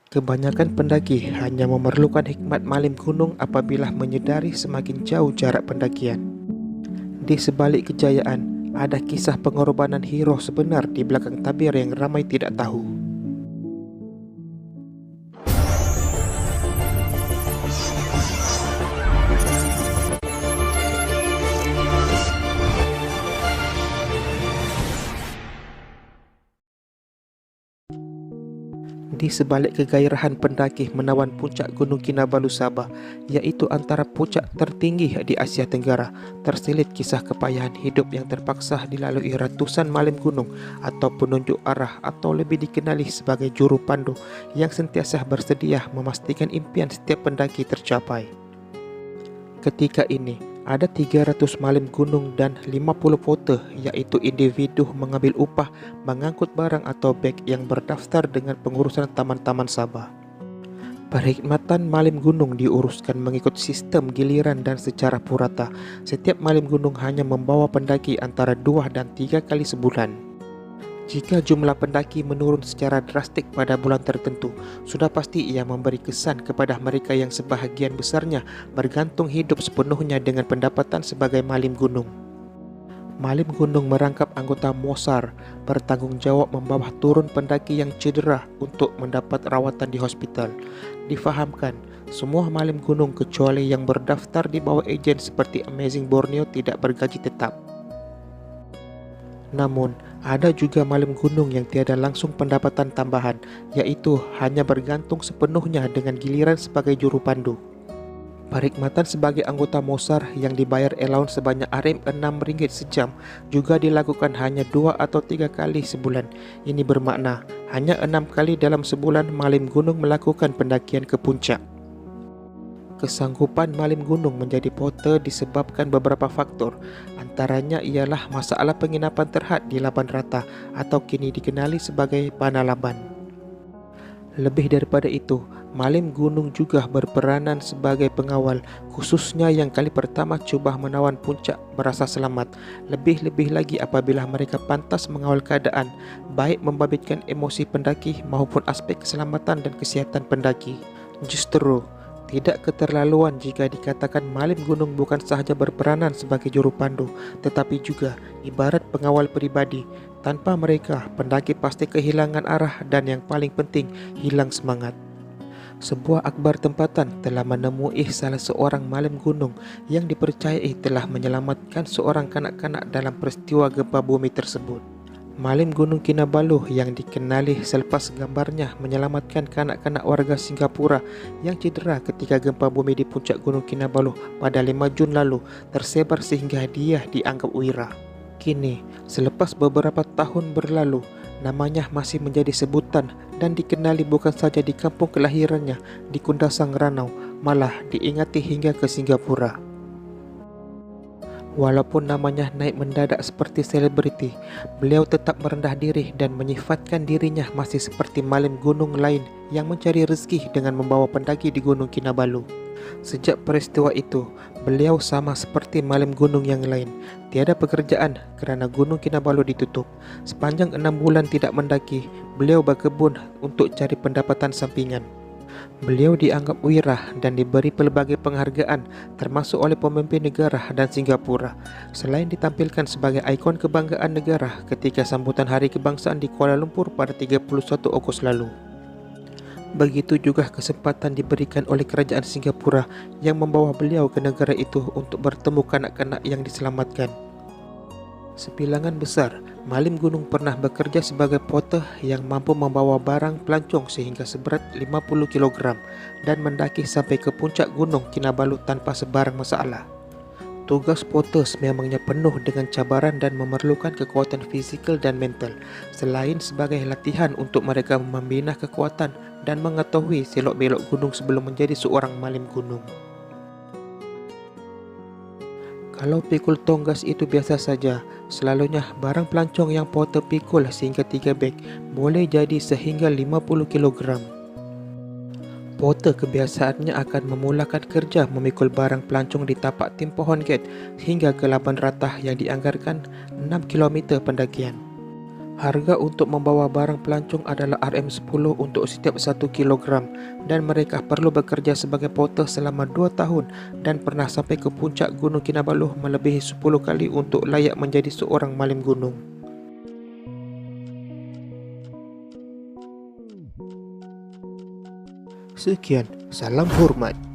Kebanyakan pendaki hanya memerlukan hikmat malim gunung apabila menyedari semakin jauh jarak pendakian. Di sebalik kejayaan, ada kisah pengorbanan hero sebenar di belakang tabir yang ramai tidak tahu. Di sebalik kegairahan pendaki menawan puncak Gunung Kinabalu Sabah, yaitu antara puncak tertinggi di Asia Tenggara, terselip kisah kepayahan hidup yang terpaksa dilalui ratusan malim gunung atau penunjuk arah atau lebih dikenali sebagai juru pandu yang sentiasa bersedia memastikan impian setiap pendaki tercapai. Ketika ini, ada 300 malim gunung dan 50 porter, yaitu individu mengambil upah mengangkut barang atau beg yang berdaftar dengan pengurusan taman-taman Sabah. Perkhidmatan malim gunung diuruskan mengikut sistem giliran dan secara purata. Setiap malim gunung hanya membawa pendaki antara 2 dan 3 kali sebulan. Jika jumlah pendaki menurun secara drastik pada bulan tertentu, sudah pasti ia memberi kesan kepada mereka yang sebahagian besarnya bergantung hidup sepenuhnya dengan pendapatan sebagai malim gunung. Malim gunung merangkap anggota Mosar bertanggung jawab membawa turun pendaki yang cedera untuk mendapat rawatan di hospital. Difahamkan, semua malim gunung kecuali yang berdaftar di bawah ejen seperti Amazing Borneo tidak bergaji tetap. Namun, ada juga malim gunung yang tiada langsung pendapatan tambahan, yaitu hanya bergantung sepenuhnya dengan giliran sebagai juru pandu. Perkhidmatan sebagai anggota Mosar yang dibayar allowance sebanyak RM6 sejam juga dilakukan hanya 2 atau 3 kali sebulan. Ini bermakna hanya 6 kali dalam sebulan malim gunung melakukan pendakian ke puncak. Kesanggupan malim gunung menjadi porter disebabkan beberapa faktor. Antaranya ialah masalah penginapan terhad di laban rata atau kini dikenali sebagai Panah Laban. Lebih daripada itu, malim gunung juga berperanan sebagai pengawal, khususnya yang kali pertama cuba menawan puncak merasa selamat. Lebih-lebih lagi apabila mereka pantas mengawal keadaan, baik membabitkan emosi pendaki maupun aspek keselamatan dan kesihatan pendaki. Justru tidak keterlaluan jika dikatakan malim gunung bukan sahaja berperanan sebagai juru pandu, tetapi juga ibarat pengawal pribadi. Tanpa mereka, pendaki pasti kehilangan arah dan yang paling penting, hilang semangat. Sebuah akhbar tempatan telah menemui salah seorang malim gunung yang dipercayai telah menyelamatkan seorang kanak-kanak dalam peristiwa gempa bumi tersebut. Malim Gunung Kinabalu yang dikenali selepas gambarnya menyelamatkan kanak-kanak warga Singapura yang cedera ketika gempa bumi di puncak Gunung Kinabalu pada 5 Jun lalu tersebar sehingga dia dianggap wira. Kini, selepas beberapa tahun berlalu, namanya masih menjadi sebutan dan dikenali bukan saja di kampung kelahirannya di Kundasang Ranau, malah diingati hingga ke Singapura. Walaupun namanya naik mendadak seperti selebriti, beliau tetap merendah diri dan menyifatkan dirinya masih seperti malim gunung lain yang mencari rezeki dengan membawa pendaki di Gunung Kinabalu. Sejak peristiwa itu, beliau sama seperti malim gunung yang lain, tiada pekerjaan kerana Gunung Kinabalu ditutup. Sepanjang 6 bulan tidak mendaki, beliau berkebun untuk cari pendapatan sampingan. Beliau dianggap wira dan diberi pelbagai penghargaan termasuk oleh pemimpin negara dan Singapura. Selain ditampilkan sebagai ikon kebanggaan negara ketika sambutan Hari Kebangsaan di Kuala Lumpur pada 31 Ogos lalu. Begitu juga kesempatan diberikan oleh kerajaan Singapura yang membawa beliau ke negara itu untuk bertemu kanak-kanak yang diselamatkan. Sebilangan besar, malim gunung pernah bekerja sebagai porter yang mampu membawa barang pelancong sehingga seberat 50 kg dan mendaki sampai ke puncak Gunung Kinabalu tanpa sebarang masalah. Tugas porter memangnya penuh dengan cabaran dan memerlukan kekuatan fizikal dan mental, selain sebagai latihan untuk mereka membina kekuatan dan mengetahui selok-belok gunung sebelum menjadi seorang malim gunung. Kalau pikul tonggas itu biasa saja, selalunya barang pelancong yang porter pikul sehingga 3 beg boleh jadi sehingga 50 kg. Porter kebiasaannya akan memulakan kerja memikul barang pelancong di tapak tim pohon gate hingga ke laban ratah yang dianggarkan 6 km pendakian. Harga untuk membawa barang pelancong adalah RM10 untuk setiap 1 kilogram dan mereka perlu bekerja sebagai porter selama 2 tahun dan pernah sampai ke puncak Gunung Kinabalu melebihi 10 kali untuk layak menjadi seorang malim gunung. Sekian, salam hormat.